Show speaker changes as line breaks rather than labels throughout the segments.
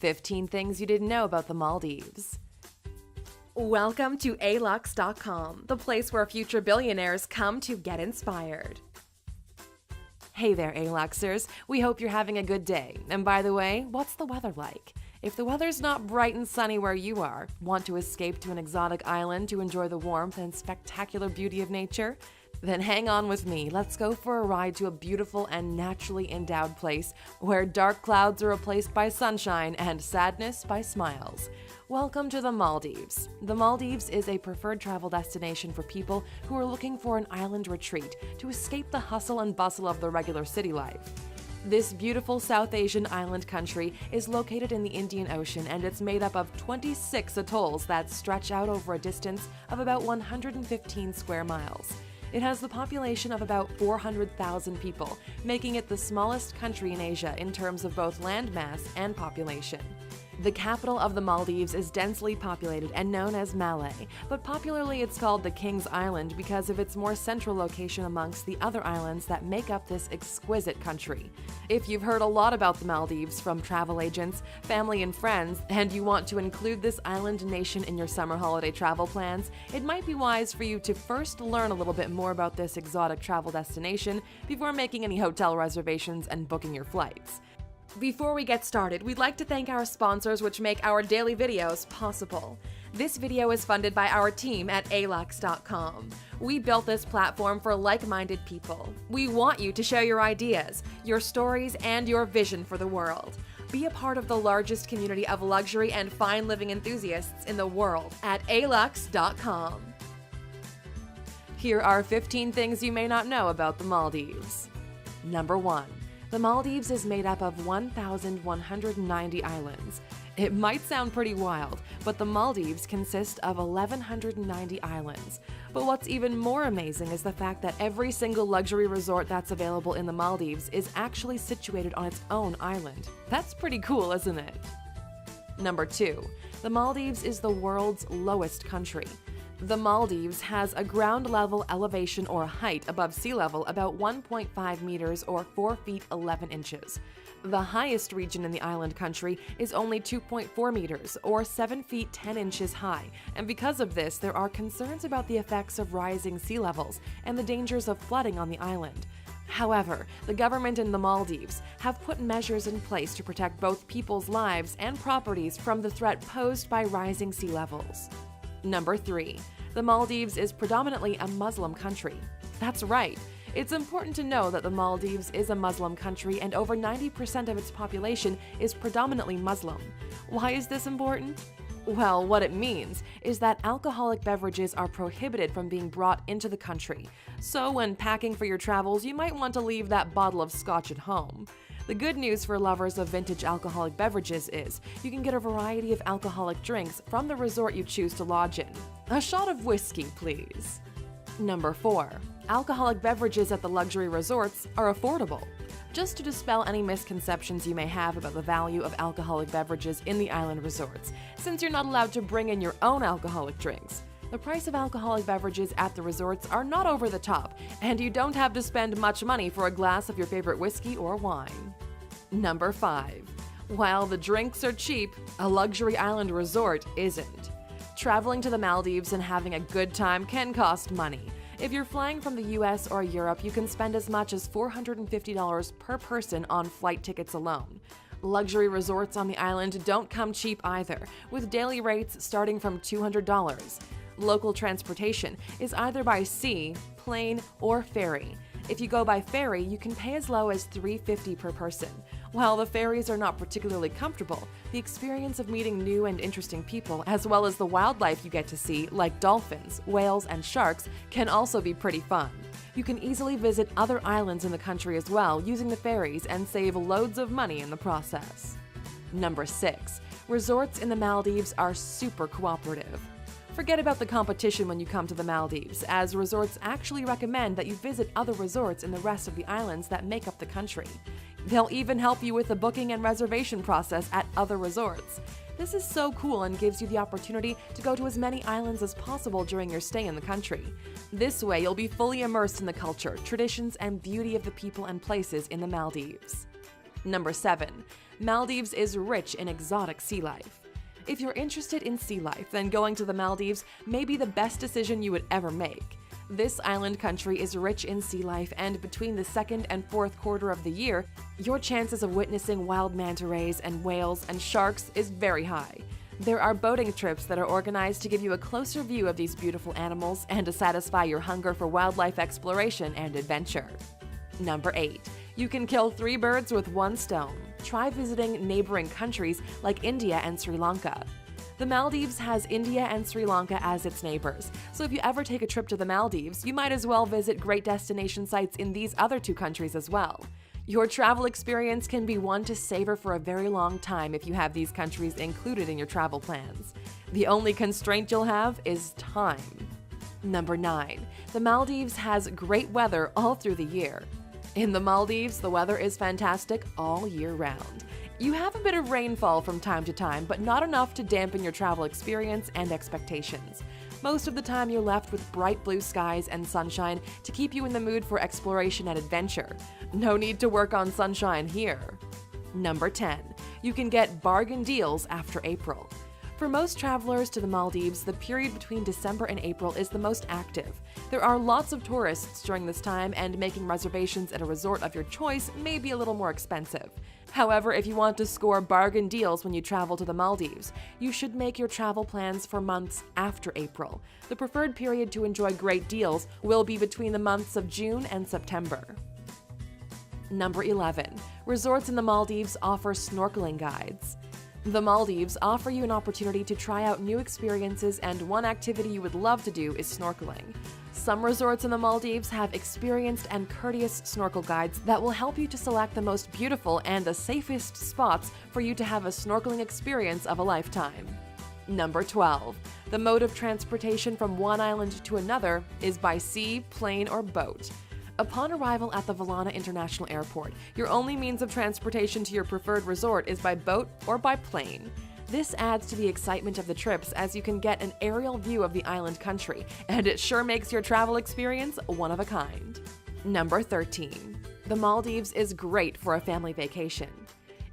15 things you didn't know about the Maldives. Welcome to alux.com, the place where future billionaires come to get inspired. Hey there, Aluxers. We hope you're having a good day. And by the way, what's the weather like? If the weather's not bright and sunny where you are, want to escape to an exotic island to enjoy the warmth and spectacular beauty of nature? Then hang on with me. Let's go for a ride to a beautiful and naturally endowed place where dark clouds are replaced by sunshine and sadness by smiles. Welcome to the Maldives. The Maldives is a preferred travel destination for people who are looking for an island retreat to escape the hustle and bustle of the regular city life. This beautiful South Asian island country is located in the Indian Ocean, and it's made up of 26 atolls that stretch out over a distance of about 115 square miles. It has the population of about 400,000 people, making it the smallest country in Asia in terms of both land mass and population. The capital of the Maldives is densely populated and known as Malé, but popularly it's called the King's Island because of its more central location amongst the other islands that make up this exquisite country. If you've heard a lot about the Maldives from travel agents, family and friends, and you want to include this island nation in your summer holiday travel plans, it might be wise for you to first learn a little bit more about this exotic travel destination before making any hotel reservations and booking your flights. Before we get started, we'd like to thank our sponsors which make our daily videos possible. This video is funded by our team at alux.com. We built this platform for like-minded people. We want you to share your ideas, your stories, and your vision for the world. Be a part of the largest community of luxury and fine living enthusiasts in the world at alux.com. Here are 15 things you may not know about the Maldives. Number 1. The Maldives is made up of 1,190 islands. It might sound pretty wild, but the Maldives consist of 1,190 islands. But what's even more amazing is the fact that every single luxury resort that's available in the Maldives is actually situated on its own island. That's pretty cool, isn't it? Number 2. The Maldives is the world's lowest country. The Maldives has a ground level elevation or height above sea level about 1.5 meters or 4 feet 11 inches. The highest region in the island country is only 2.4 meters or 7 feet 10 inches high, and because of this, there are concerns about the effects of rising sea levels and the dangers of flooding on the island. However, the government in the Maldives have put measures in place to protect both people's lives and properties from the threat posed by rising sea levels. Number 3. The Maldives is predominantly a Muslim country. That's right. It's important to know that the Maldives is a Muslim country and over 90% of its population is predominantly Muslim. Why is this important? Well, what it means is that alcoholic beverages are prohibited from being brought into the country. So when packing for your travels, you might want to leave that bottle of scotch at home. The good news for lovers of vintage alcoholic beverages is you can get a variety of alcoholic drinks from the resort you choose to lodge in. A shot of whiskey, please. Number 4. Alcoholic beverages at the luxury resorts are affordable. Just to dispel any misconceptions you may have about the value of alcoholic beverages in the island resorts, since you're not allowed to bring in your own alcoholic drinks, the price of alcoholic beverages at the resorts are not over the top, and you don't have to spend much money for a glass of your favorite whiskey or wine. Number 5. While the drinks are cheap, a luxury island resort isn't. Traveling to the Maldives and having a good time can cost money. If you're flying from the US or Europe, you can spend as much as $450 per person on flight tickets alone. Luxury resorts on the island don't come cheap either, with daily rates starting from $200. Local transportation is either by sea, plane, or ferry. If you go by ferry, you can pay as low as $350 per person. While the ferries are not particularly comfortable, the experience of meeting new and interesting people, as well as the wildlife you get to see, like dolphins, whales, and sharks, can also be pretty fun. You can easily visit other islands in the country as well using the ferries and save loads of money in the process. Number 6. Resorts in the Maldives are super cooperative. Forget about the competition when you come to the Maldives, as resorts actually recommend that you visit other resorts in the rest of the islands that make up the country. They'll even help you with the booking and reservation process at other resorts. This is so cool and gives you the opportunity to go to as many islands as possible during your stay in the country. This way, you'll be fully immersed in the culture, traditions, and beauty of the people and places in the Maldives. Number 7. Maldives is rich in exotic sea life. If you're interested in sea life, then going to the Maldives may be the best decision you would ever make. This island country is rich in sea life, and between the second and fourth quarter of the year, your chances of witnessing wild manta rays and whales and sharks is very high. There are boating trips that are organized to give you a closer view of these beautiful animals and to satisfy your hunger for wildlife exploration and adventure. Number 8. You can kill 3 birds with 1 stone. Try visiting neighboring countries like India and Sri Lanka. The Maldives has India and Sri Lanka as its neighbors, so if you ever take a trip to the Maldives, you might as well visit great destination sites in these other 2 countries as well. Your travel experience can be one to savor for a very long time if you have these countries included in your travel plans. The only constraint you'll have is time. Number 9. The Maldives has great weather all through the year. In the Maldives, the weather is fantastic all year round. You have a bit of rainfall from time to time, but not enough to dampen your travel experience and expectations. Most of the time, you're left with bright blue skies and sunshine to keep you in the mood for exploration and adventure. No need to work on sunshine here. Number 10. You can get bargain deals after April. For most travelers to the Maldives, the period between December and April is the most active. There are lots of tourists during this time, and making reservations at a resort of your choice may be a little more expensive. However, if you want to score bargain deals when you travel to the Maldives, you should make your travel plans for months after April. The preferred period to enjoy great deals will be between the months of June and September. Number 11. Resorts in the Maldives offer snorkeling guides. The Maldives offer you an opportunity to try out new experiences, and one activity you would love to do is snorkeling. Some resorts in the Maldives have experienced and courteous snorkel guides that will help you to select the most beautiful and the safest spots for you to have a snorkeling experience of a lifetime. Number 12. The mode of transportation from one island to another is by sea, plane, or boat. Upon arrival at the Valana International Airport, your only means of transportation to your preferred resort is by boat or by plane. This adds to the excitement of the trips, as you can get an aerial view of the island country, and it sure makes your travel experience one of a kind. Number 13. The Maldives is great for a family vacation.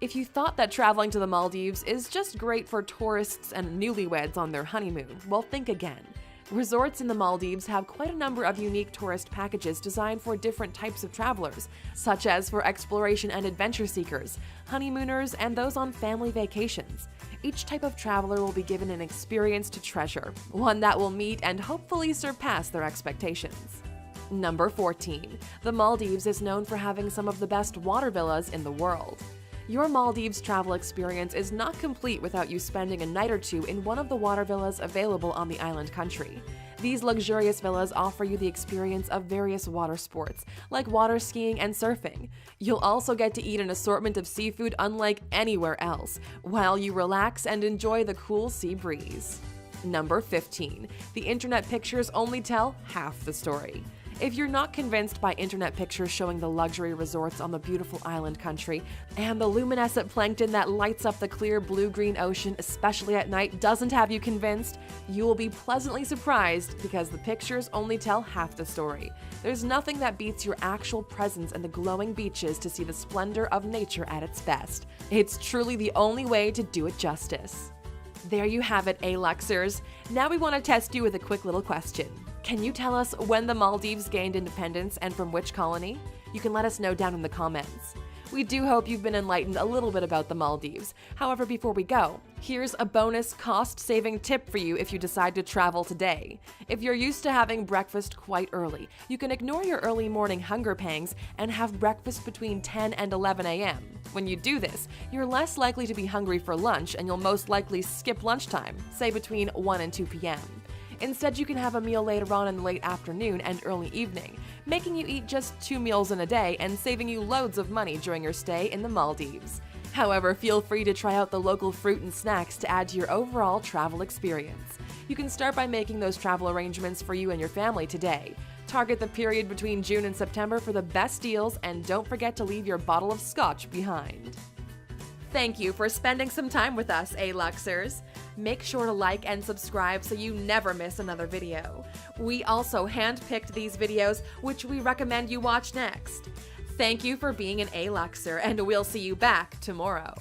If you thought that traveling to the Maldives is just great for tourists and newlyweds on their honeymoon, well, think again. Resorts in the Maldives have quite a number of unique tourist packages designed for different types of travelers, such as for exploration and adventure seekers, honeymooners, and those on family vacations. Each type of traveler will be given an experience to treasure, one that will meet and hopefully surpass their expectations. Number 14. The Maldives is known for having some of the best water villas in the world. Your Maldives travel experience is not complete without you spending a night or 2 in one of the water villas available on the island country. These luxurious villas offer you the experience of various water sports, like water skiing and surfing. You'll also get to eat an assortment of seafood unlike anywhere else, while you relax and enjoy the cool sea breeze. Number 15. The internet pictures only tell half the story. If you're not convinced by internet pictures showing the luxury resorts on the beautiful island country, and the luminescent plankton that lights up the clear blue-green ocean, especially at night, doesn't have you convinced, you will be pleasantly surprised, because the pictures only tell half the story. There's nothing that beats your actual presence in the glowing beaches to see the splendor of nature at its best. It's truly the only way to do it justice. There you have it, A-Luxers. Now we want to test you with a quick little question. Can you tell us when the Maldives gained independence and from which colony? You can let us know down in the comments. We do hope you've been enlightened a little bit about the Maldives. However, before we go, here's a bonus cost-saving tip for you if you decide to travel today. If you're used to having breakfast quite early, you can ignore your early morning hunger pangs and have breakfast between 10 and 11 a.m. When you do this, you're less likely to be hungry for lunch, and you'll most likely skip lunchtime, say between 1 and 2 p.m. Instead, you can have a meal later on in the late afternoon and early evening, making you eat just 2 meals in a day and saving you loads of money during your stay in the Maldives. However, feel free to try out the local fruit and snacks to add to your overall travel experience. You can start by making those travel arrangements for you and your family today. Target the period between June and September for the best deals, and don't forget to leave your bottle of scotch behind. Thank you for spending some time with us, A-Luxers. Make sure to like and subscribe so you never miss another video. We also handpicked these videos, which we recommend you watch next. Thank you for being an A-Luxer, and we'll see you back tomorrow.